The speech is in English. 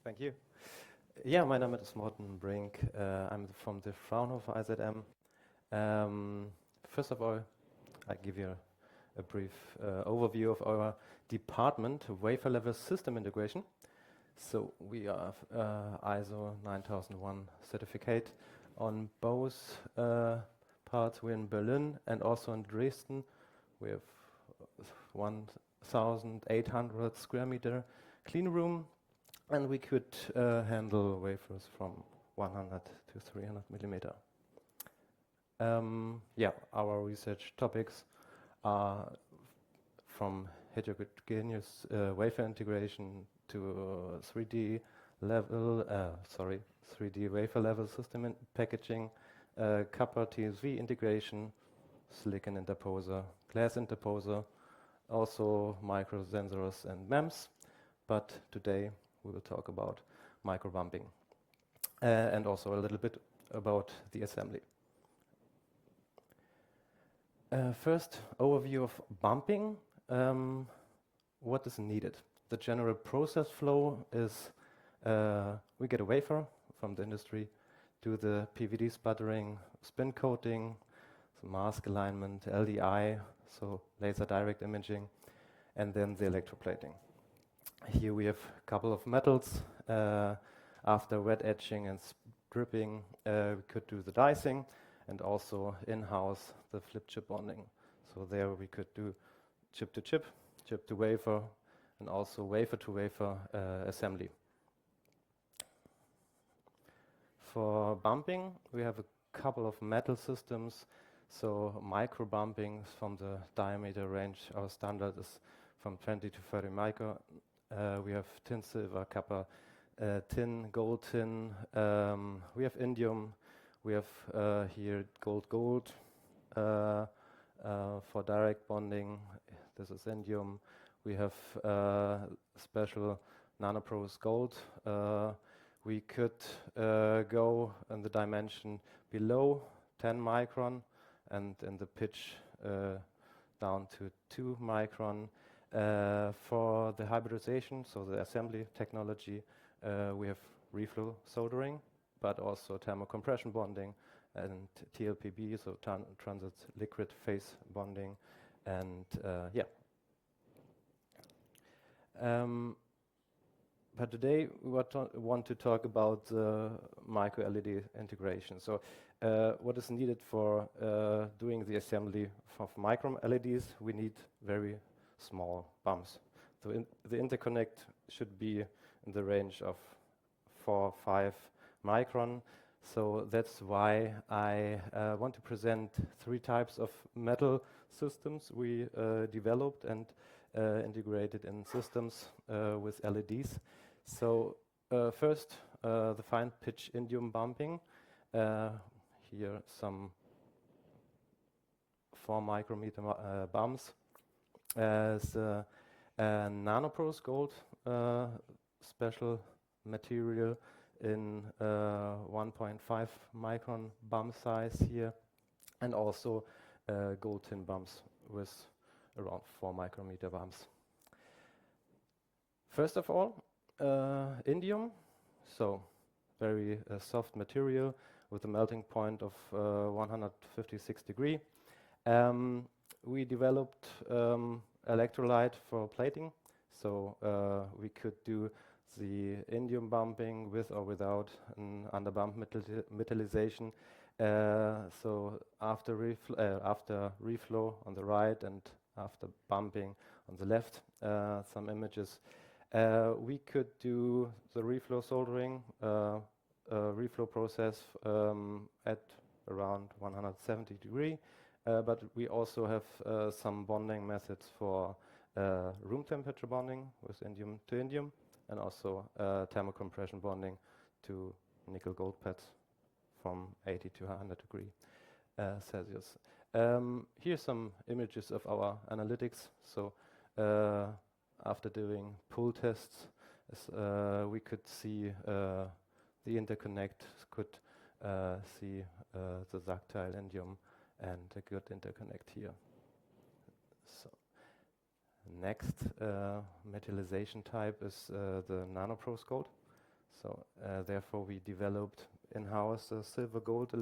Thank you. Yeah, my name is Morten Brink. I'm from the Fraunhofer IZM. First of all, I give you a brief overview of our department, wafer level system integration. So we have ISO 9001 certificate on both parts. We're in Berlin and also in Dresden. We have 1,800 square meter clean room, and we could handle wafers from 100 to 300 millimeter. Yeah, our research topics are from heterogeneous wafer integration to 3D wafer level system packaging, copper TSV integration, silicon interposer, glass interposer, also micro sensors and MEMS. But today we will talk about micro bumping and also a little bit about the assembly. First, overview of bumping. What is needed? The general process flow is we get a wafer from the industry, do the PVD sputtering, spin coating, mask alignment, LDI, so laser direct imaging, and then the electroplating. Here we have a couple of metals. After wet etching and stripping, we could do the dicing, and also in-house the flip chip bonding. So there we could do chip to chip, chip to wafer, and also wafer to wafer assembly. For bumping, we have a couple of metal systems. So micro bumping from the diameter range, our standard is from 20 to 30 micro. We have tin, silver, copper, tin, gold tin. We have indium. We have here gold for direct bonding. This is indium. We have special nanoporous gold. We could go in the dimension below 10 micron and in the pitch down to 2 micron. For the hybridization, so the assembly technology, we have reflow soldering, but also thermocompression bonding and TLPB, so transit liquid phase bonding, and yeah. But today we want to talk about micro LED integration. So what is needed for doing the assembly of micro LEDs? We need very small bumps. So the interconnect should be in the range of 4-5 micron. So that's why I want to present 3 types of metal systems we developed and integrated in systems with LEDs. So first, the fine pitch indium bumping. Here some 4 micrometer bumps. As nanoporous gold, special material in 1.5 micron bump size here, and also gold tin bumps with around 4 micrometer bumps. First of all, indium, so very soft material with a melting point of 156 degrees. We developed electrolyte for plating, so we could do the indium bumping with or without an underbump metallization. So after reflow on the right and after bumping on the left, some images, we could do the reflow soldering, reflow process at around 170 degrees. But we also have some bonding methods for room temperature bonding with indium to indium, and also thermocompression bonding to nickel gold pads from 80 to 100 degrees Celsius. Here's some images of our analytics. So after doing pull tests, we could see the interconnect, could see the ductile indium and a good interconnect here. So next metallization type is the nanoporous gold. So therefore we developed in-house a silver gold